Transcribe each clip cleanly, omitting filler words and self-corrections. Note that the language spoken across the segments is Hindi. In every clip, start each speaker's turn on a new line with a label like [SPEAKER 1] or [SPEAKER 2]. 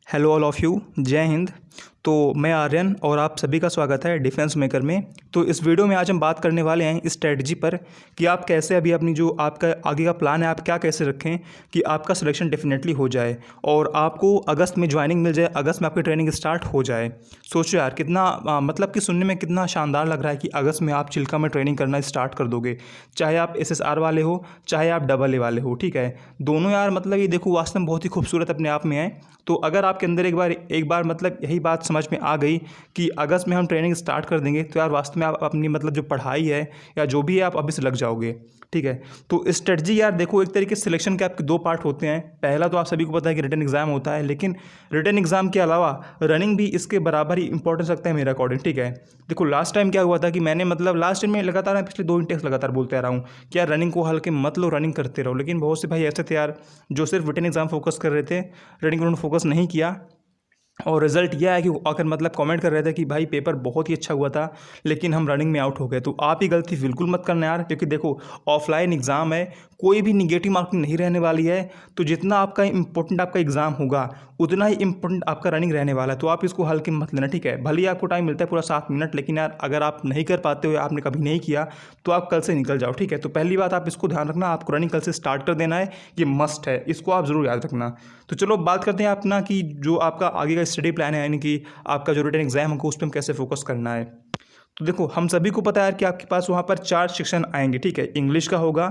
[SPEAKER 1] हेलो ऑल ऑफ़ यू, जय हिंद। तो मैं आर्यन और आप सभी का स्वागत है डिफेंस मेकर में। तो इस वीडियो में आज हम बात करने वाले हैं इस स्ट्रेटजी पर कि आप कैसे अभी अपनी जो आपका आगे का प्लान है आप क्या कैसे रखें कि आपका सिलेक्शन डेफिनेटली हो जाए और आपको अगस्त में ज्वाइनिंग मिल जाए, अगस्त में आपकी ट्रेनिंग स्टार्ट हो जाए। सोचो यार कितना मतलब कि सुनने में कितना शानदार लग रहा है कि अगस्त में आप चिल्का में ट्रेनिंग करना स्टार्ट कर दोगे, चाहे आप SSR वाले हो चाहे आप AA वाले हो। ठीक है, दोनों यार मतलब ये देखो वास्तव में बहुत ही खूबसूरत अपने आप में है। तो अगर आपके अंदर एक बार मतलब यही बात समझ में आ गई कि अगस्त में हम ट्रेनिंग स्टार्ट कर देंगे, तो यार वास्तव में आप अपनी मतलब जो पढ़ाई है या जो भी है आप अभी से लग जाओगे। ठीक है, तो स्ट्रेटजी यार देखो एक तरीके से सिलेक्शन के आपके दो पार्ट होते हैं। पहला तो आप सभी को पता है कि रिटन एग्जाम होता है, लेकिन रिटन एग्जाम के अलावा रनिंग भी इसके बराबर ही इंपॉर्टेंस रखता है मेरे अकॉर्डिंग। ठीक है, देखो लास्ट टाइम क्या हुआ था कि मैंने मतलब लास्ट टाइम में लगातार मैं पिछले 2 इंटेक्स लगातार बोलते आ रहा हूँ कि यार रनिंग को हल्के मत लो, रनिंग करते रहो। लेकिन बहुत से भाई ऐसे थे यार जो सिर्फ रिटन एग्जाम फोकस कर रहे थे, रनिंग उन्होंने फोकस नहीं किया और रिजल्ट यह है कि आकर मतलब कमेंट कर रहे थे कि भाई पेपर बहुत ही अच्छा हुआ था लेकिन हम रनिंग में आउट हो गए। तो आप ही गलती बिल्कुल मत करना यार, क्योंकि देखो ऑफलाइन एग्ज़ाम है, कोई भी निगेटिव मार्किंग नहीं रहने वाली है। तो जितना आपका इंपॉर्टेंट आपका एग्ज़ाम होगा उतना ही इंपॉर्टेंट आपका रनिंग रहने वाला है। तो आप इसको हल्के मत लेना। ठीक है, भले ही आपको टाइम मिलता है पूरा 7 मिनट, लेकिन यार अगर आप नहीं कर पाते हो या आपने कभी नहीं किया तो आप कल से निकल जाओ। ठीक है, तो पहली बात आप इसको ध्यान रखना, आपको रनिंग कल से स्टार्ट कर देना है, ये मस्ट है, इसको आप ज़रूर याद रखना। तो चलो बात करते हैं अपना कि जो आपका आगे का स्टडी प्लान है, यानी कि आपका जो रिटन एग्जाम होगा उस पर हम कैसे फोकस करना है। तो देखो हम सभी को पता है कि आपके पास वहाँ पर 4 सेक्शन आएंगे। ठीक है, इंग्लिश का होगा,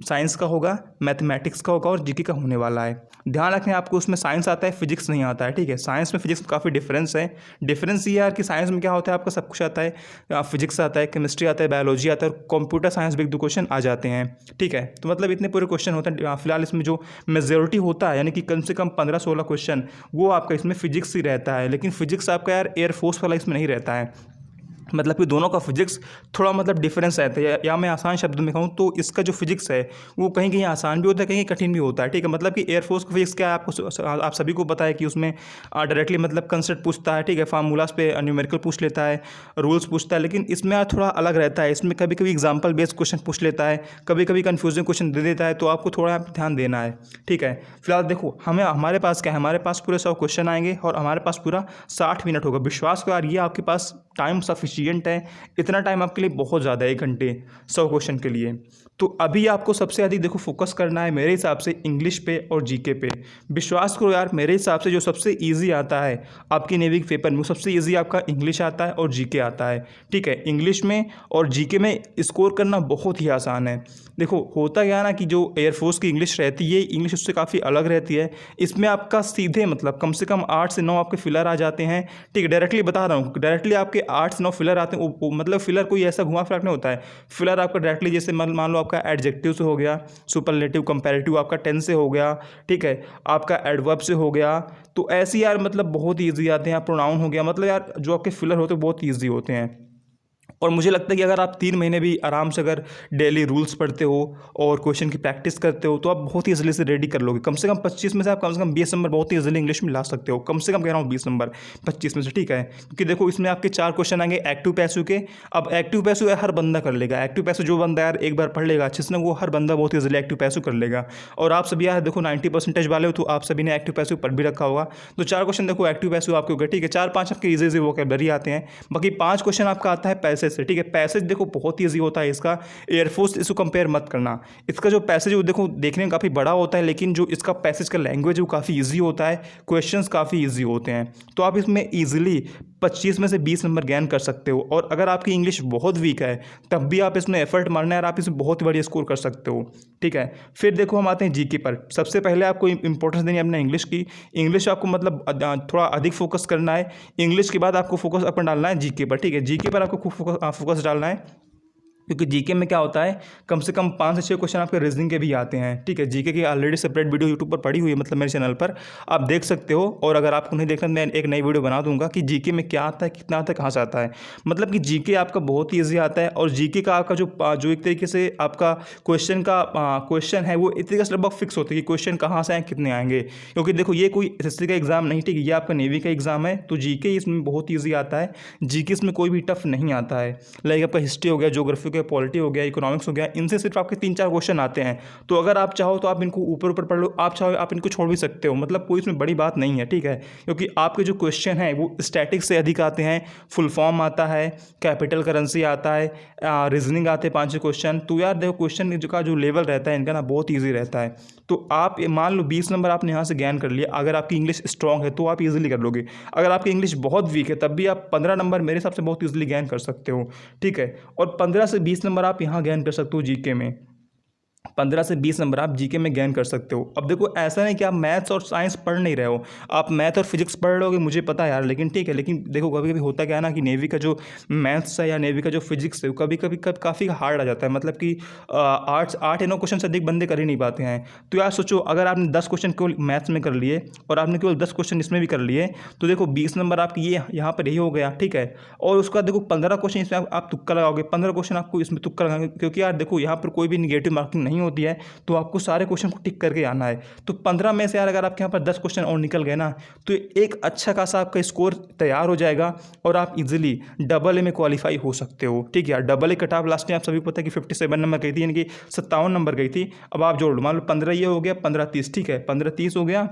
[SPEAKER 1] साइंस का होगा, मैथमेटिक्स का होगा और जीके का होने वाला है। ध्यान रखें आपको उसमें साइंस आता है, फिजिक्स नहीं आता है। ठीक है, साइंस में फिजिक्स में काफ़ी डिफरेंस है। डिफरेंस ये है यार कि साइंस में क्या होता है आपका सब कुछ आता है, फिजिक्स आता है, केमिस्ट्री आता है, बायोलॉजी आता है और कंप्यूटर साइंस भी 1-2 क्वेश्चन आ जाते हैं। ठीक है, तो मतलब इतने पूरे क्वेश्चन होते हैं। फिलहाल इसमें जो मेजोरिटी होता है यानी कि कम से कम 15-16 क्वेश्चन वो आपका इसमें फिजिक्स ही रहता है। लेकिन फिजिक्स आपका यार एयरफोर्स वाला इसमें नहीं रहता है। मतलब कि दोनों का फिजिक्स थोड़ा मतलब डिफरेंस रहता है, या मैं आसान शब्द में कहूँ तो इसका जो फिजिक्स है वो कहीं कहीं आसान भी होता है, कहीं कठिन भी होता है। ठीक है, मतलब कि एयरफोर्स का फिजिक्स क्या है आपको आप सभी को पता है कि उसमें डायरेक्टली मतलब कंसेप्ट पूछता है। ठीक है, फार्मूलाज पे न्यूमेरिकल पूछ लेता है, रूल्स पूछता है। लेकिन इसमें यार थोड़ा अलग रहता है, इसमें कभी कभी एग्जाम्पल बेस्ड क्वेश्चन पूछ लेता है, कभी कभी कन्फ्यूजिंग क्वेश्चन दे देता है। तो आपको थोड़ा यहाँ पे ध्यान देना है। ठीक है, फिलहाल देखो हमारे पास क्या है, हमारे पास पूरे 100 क्वेश्चन आएंगे और हमारे पास पूरा 60 मिनट होगा। विश्वास को यार ये आपके पास टाइम सफिशियंट है, इतना टाइम आपके लिए बहुत ज़्यादा है, 1 घंटे 100 क्वेश्चन के लिए। तो अभी आपको सबसे अधिक देखो फोकस करना है मेरे हिसाब से इंग्लिश पे और जीके पे। विश्वास करो यार मेरे हिसाब से जो सबसे इजी आता है आपकी नेवी के पेपर में, सबसे इजी आपका इंग्लिश आता है और जीके आता है। ठीक है, इंग्लिश में और जीके में स्कोर करना बहुत ही आसान है। देखो होता क्या है ना कि जो एयरफोर्स की इंग्लिश रहती है, इंग्लिश उससे काफ़ी अलग रहती है। इसमें आपका सीधे मतलब कम से कम 8 से 9 आपके फिलर आ जाते हैं। ठीक है, डायरेक्टली बता रहा हूँ, डायरेक्टली आपके 8 से 9 फिलर आते हैं। मतलब फिलर कोई ऐसा घुमा फिरा नहीं होता है। फिलर आपका डायरेक्टली जैसे मान लो आपका एडजेक्टिव से हो गया, सुपरलेटिव कंपैरेटिव आपका टेंस से हो गया। ठीक है, आपका एडवर्ब से हो गया। तो ऐसे यार मतलब बहुत ईजी आते हैं। प्रोनाउन हो गया, मतलब यार जो आपके फिलर होते हैं बहुत ईजी होते हैं। और मुझे लगता है कि अगर आप 3 महीने भी आराम से अगर डेली रूल्स पढ़ते हो और क्वेश्चन की प्रैक्टिस करते हो तो आप बहुत ही ईजिली से रेडी कर लोगे। कम से कम 25 में से आप कम से कम 20 नंबर बहुत ही ईजिली इंग्लिश में ला सकते हो। कम से कम कह रहा हूँ 20 नंबर 25 में से। ठीक है, क्योंकि देखो इसमें आपके 4 क्वेश्चन आएंगे एक्टिव पैसिव के। अब एक्टिव पैसिव हर बंदा कर लेगा। एक्टिव पैसिव जो बंदा यार एक बार पढ़ लेगा अच्छे से, वो हर बंदा बहुत ईजिली एक्टिव पैसिव कर लेगा। और आप सभी यार देखो 90% वाले हो तो आप सभी ने एक्टिव पैसिव पढ़ भी रखा होगा। तो 4 क्वेश्चन देखो एक्टिव पैसिव आपके हो गए। ठीक है, 4-5 आपके ईजी वोकैबुलरी आते हैं। बाकी 5 क्वेश्चन आपका आता है पैसेज से। ठीक है, पैसेज देखो बहुत ईजी होता है इसका। एयरफोर्स इसको कंपेयर मत करना। इसका जो पैसेज वो देखो देखने में काफ़ी बड़ा होता है, लेकिन जो इसका पैसेज का लैंग्वेज वो काफ़ी ईजी होता है, क्वेश्चंस काफ़ी ईजी होते हैं। तो आप इसमें ईजिली 25 में से 20 नंबर गेन कर सकते हो। और अगर आपकी इंग्लिश बहुत वीक है तब भी आप इसमें एफर्ट मारना है और आप इसमें बहुत बढ़िया स्कोर कर सकते हो। ठीक है, फिर देखो हम आते हैं जीके पर। सबसे पहले आपको इंपॉर्टेंस देनी है अपने इंग्लिश की। इंग्लिश आपको मतलब थोड़ा अधिक फोकस करना है। इंग्लिश के बाद आपको फोकस अपन डालना है जीके पर। ठीक है, जीके पर आपको खूब फोकस डालना है, क्योंकि जीके में क्या होता है कम से कम 5 से 6 क्वेश्चन आपके रीजनिंग के भी आते हैं। ठीक है, जीके की ऑलरेडी सेपरेट वीडियो यूट्यूब पर पड़ी हुई है, मतलब मेरे चैनल पर आप देख सकते हो। और अगर आपको नहीं देखना मैं एक नई वीडियो बना दूंगा कि जीके में क्या आता है, कितना आता है, कहाँ से आता है। मतलब कि जीके आपका बहुत ही ईजी आता है। और जीके का आपका जो एक तरीके से आपका क्वेश्चन है वो एक तरीके से लगभग फिक्स होता है कि क्वेश्चन कहाँ से आए कितने आएंगे। क्योंकि देखो ये कोई SSC का एग्जाम नहीं, ठीक है, ये आपका नेवी का एग्जाम है। तो जीके इसमें बहुत ईजी आता है। जीके इसमें कोई भी टफ नहीं आता है। लाइक आपका हिस्ट्री हो गया, ज्योग्राफी गया, पॉलिटी हो गया, इकोनॉमिक्स हो गया, इनसे सिर्फ आपके 3-4 क्वेश्चन आते हैं। तो अगर आप चाहो तो आप इनको ऊपर ऊपर पढ़ लो, आप चाहो आप इनको छोड़ भी सकते हो, मतलब कोई इसमें बड़ी बात नहीं है, ठीक है। क्योंकि आपके जो क्वेश्चन हैं वो स्टैटिक्स से अधिक आते हैं, फुल फॉर्म आता है, कैपिटल करेंसी आता है, रीजनिंग आते हैं 5 क्वेश्चन। तो यार देखो क्वेश्चन का जो लेवल रहता है इनका ना बहुत ईजी रहता है। तो आप मान लो 20 नंबर आपने यहाँ से गेन कर लिया, अगर आपकी इंग्लिश स्ट्रांग है तो आप इजीली कर लोगे। अगर आपकी इंग्लिश बहुत वीक है तब भी आप 15 नंबर मेरे हिसाब से बहुत इजीली गेन कर सकते हो, ठीक है। और 15 से 20 नंबर आप यहाँ गेन कर सकते हो जीके में, 15 से 20 नंबर आप जीके में गेन कर सकते हो। अब देखो ऐसा नहीं कि आप मैथ्स और साइंस पढ़ नहीं रहे हो, आप मैथ और फिजिक्स पढ़ लोगे, मुझे पता है यार, लेकिन ठीक है। लेकिन देखो कभी कभी होता क्या है ना कि नेवी का जो मैथ्स है या नेवी का जो फिजिक्स है वो कभी कभी काफ़ी हार्ड आ जाता है, मतलब कि 8 या 9 क्वेश्चन से अधिक बंदे कर ही नहीं पाते हैं। तो यार सोचो अगर आपने 10 क्वेश्चन केवल मैथ्स में कर लिए और आपने केवल 10 क्वेश्चन इसमें भी कर लिए, तो देखो 20 नंबर आपकी ये यहाँ पर यही हो गया, ठीक है। और उसका देखो 15 क्वेश्चन इसमें आप तुक्का लगाओगे, 15 क्वेश्चन आपको इसमें तुक्का लगाएंगे, क्योंकि यार देखो यहाँ पर कोई भी निगेटिव मार्किंग नहीं होती है, तो आपको सारे क्वेश्चन को टिक करके आना है। तो 15 में से यार अगर आपके यहाँ पर 10 क्वेश्चन और निकल गए ना, तो एक अच्छा खासा आपका स्कोर तैयार हो जाएगा और आप इजीली डबल ए में क्वालिफाई हो सकते हो, ठीक है यार। Double A cut off last में आप सभी को पता है कि 57 नंबर गई थी, यानी कि 57 नंबर गई थी। अब आप जोड़ लो, मान लो 15 ये हो गया, 15-30, ठीक है, 15-30 हो गया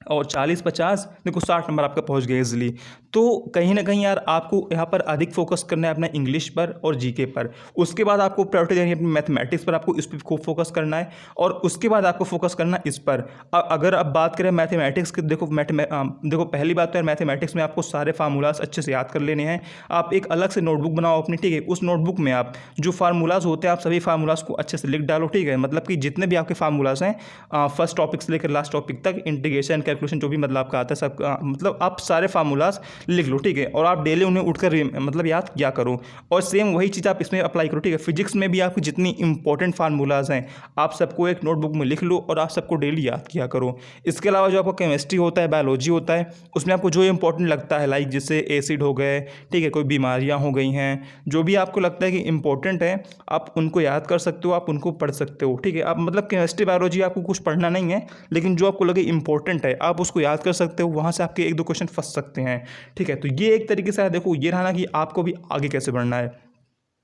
[SPEAKER 1] और 40-50, देखो 60 नंबर आपका पहुंच गया इजीली। तो कहीं ना कहीं यार आपको यहाँ पर अधिक फोकस करना है अपना इंग्लिश पर और जीके पर। उसके बाद आपको प्रायोरिटी देनी है अपनी मैथमेटिक्स पर, आपको इस पर खूब फोकस करना है। और उसके बाद आपको फोकस करना इस पर। अगर अब बात करें मैथमेटिक्स की, देखो देखो पहली बात तो यार मैथमेटिक्स में आपको सारे फार्मूलाज अच्छे से याद कर लेने हैं। आप एक अलग से नोटबुक बनाओ अपनी, ठीक है। उस नोटबुक में आप जो फार्मूलाज होते हैं आप सभी फार्मूलाज को अच्छे से लिख डालो, ठीक है। मतलब कि जितने भी आपके फार्मूलाज हैं फर्स्ट टॉपिक से लेकर लास्ट टॉपिक तक, इंटीग्रेशन कैलकुलेशन जो भी मतलब आपका आता है सब, मतलब आप सारे फार्मूलाज लिख लो, ठीक है। और आप डेली उन्हें उठकर मतलब याद किया करो। और सेम वही चीज़ आप इसमें अप्लाई करो, ठीक है। फिजिक्स में भी आपकी जितनी इंपॉर्टेंट फार्मूलाज हैं आप सबको एक नोटबुक में लिख लो और आप सबको डेली याद किया करो। इसके अलावा जो आपको केमिस्ट्री होता है, बायोलॉजी होता है, उसमें आपको जो इंपॉर्टेंट लगता है, लाइक जैसे एसिड हो गए, ठीक है, कोई बीमारियाँ हो गई हैं, जो भी आपको लगता है कि इंपॉर्टेंट है आप उनको याद कर सकते हो, आप उनको पढ़ सकते हो, ठीक है। आप मतलब केमिस्ट्री बायोलॉजी आपको कुछ पढ़ना नहीं है, लेकिन जो आपको लगे इंपॉर्टेंट है आप उसको याद कर सकते हो, वहाँ से आपके 1-2 क्वेश्चन फंस सकते हैं, ठीक है। तो ये एक तरीके से है। देखो ये रहा ना कि आपको भी आगे कैसे बढ़ना है।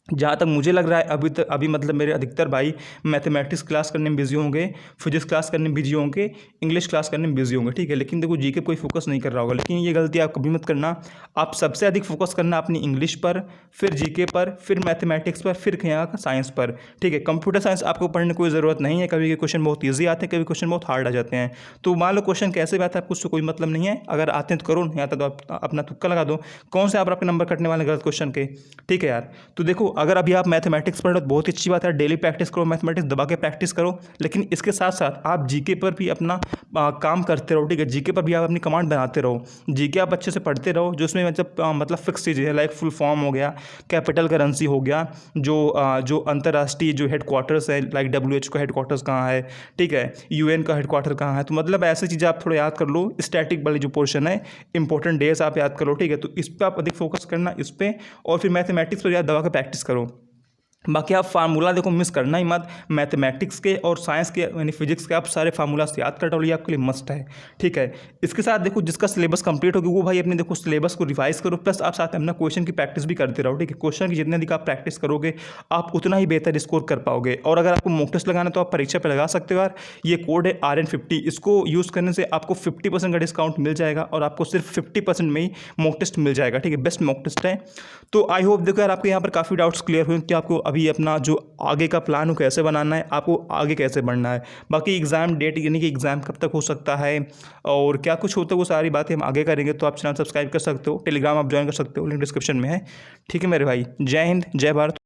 [SPEAKER 1] जहाँ तक मुझे लग रहा है अभी मतलब मेरे अधिकतर भाई मैथमेटिक्स क्लास करने में बिजी होंगे, फिजिक्स क्लास करने में बिजी होंगे, इंग्लिश क्लास करने में बिजी होंगे, ठीक है। लेकिन देखो जीके कोई फोकस नहीं कर रहा होगा, लेकिन ये गलती आप कभी मत करना। आप सबसे अधिक फोकस करना अपनी इंग्लिश पर, फिर जीके पर, फिर मैथमेटिक्स पर, फिर यहाँ का साइंस पर, ठीक है। कंप्यूटर साइंस आपको पढ़ने की कोई ज़रूरत नहीं है, कभी के क्वेश्चन बहुत ईजी आते हैं, कभी क्वेश्चन बहुत हार्ड आ जाते हैं। तो मान लो क्वेश्चन कैसे भी आता है आपको उससे कोई मतलब नहीं है, अगर आते हैं तो करो, नहीं आता तो आप अपना तुक्का लगा दो, कौन से आप आपके नंबर कटने वाले गलत क्वेश्चन के, ठीक है यार। तो देखो अगर अभी आप मैथमेटिक्स पढ़ रहे हो तो बहुत ही अच्छी बात है, डेली प्रैक्टिस करो, मैथमेटिक्स दबा के प्रैक्टिस करो। लेकिन इसके साथ साथ आप जीके पर भी अपना काम करते रहो, ठीक है। जीके पर भी आप अपनी कमांड बनाते रहो, जीके आप अच्छे से पढ़ते रहो, जो उसमें मतलब फिक्स चीज़ें हैं, लाइक फुल फॉर्म हो गया, कैपिटल करेंसी हो गया, जो अंतर्राष्ट्रीय जो हेडक्वार्टर्स है, लाइक WHO का हेडक्वार्टर्स कहाँ है, ठीक है, UN का हेडक्वार्टर कहाँ है। तो मतलब ऐसी चीज़ें आप थोड़ा याद कर लो। स्टैटिक वाली जो पोर्शन है, इंपॉर्टेंट डेज आप याद करो, ठीक है। तो इस पर आप अधिक फोकस करना, इस पर, और फिर मैथमेटिक्स पर याद दबा के प्रैक्टिस करो। बाकी आप फार्मूला देखो मिस करना ही मत, मैथमेटिक्स के और साइंस के यानी फिजिक्स के आप सारे फार्मूलास याद कर डालो, ये आपके लिए मस्ट है, ठीक है। इसके साथ देखो जिसका सिलेबस कंप्लीट होगी वो भाई अपने देखो सिलेबस को रिवाइज करो, प्लस आप साथ में अपना क्वेश्चन की प्रैक्टिस भी करते रहो, ठीक है। क्वेश्चन की जितने अधिक आप प्रैक्टिस करोगे आप उतना ही बेहतर स्कोर कर पाओगे। और अगर आपको मॉक टेस्ट लगाना तो आप परीक्षा पर लगा सकते हो यार, ये कोड है RN50, इसको यूज़ करने से आपको 50% का डिस्काउंट मिल जाएगा और आपको सिर्फ 50% में ही मॉक टेस्ट मिल जाएगा, ठीक है। बेस्ट मॉक टेस्ट है। तो आई होप देखो यार आपके यहाँ पर काफ़ी डाउट्स क्लियर हुए कि आपको अभी अपना जो आगे का प्लान हो कैसे बनाना है, आपको आगे कैसे बढ़ना है। बाकी एग्ज़ाम डेट यानी कि एग्ज़ाम कब तक हो सकता है और क्या कुछ होता है वो सारी बातें हम आगे करेंगे। तो आप चैनल सब्सक्राइब कर सकते हो, टेलीग्राम आप ज्वाइन कर सकते हो, लिंक डिस्क्रिप्शन में है, ठीक है मेरे भाई। जय हिंद, जय भारत।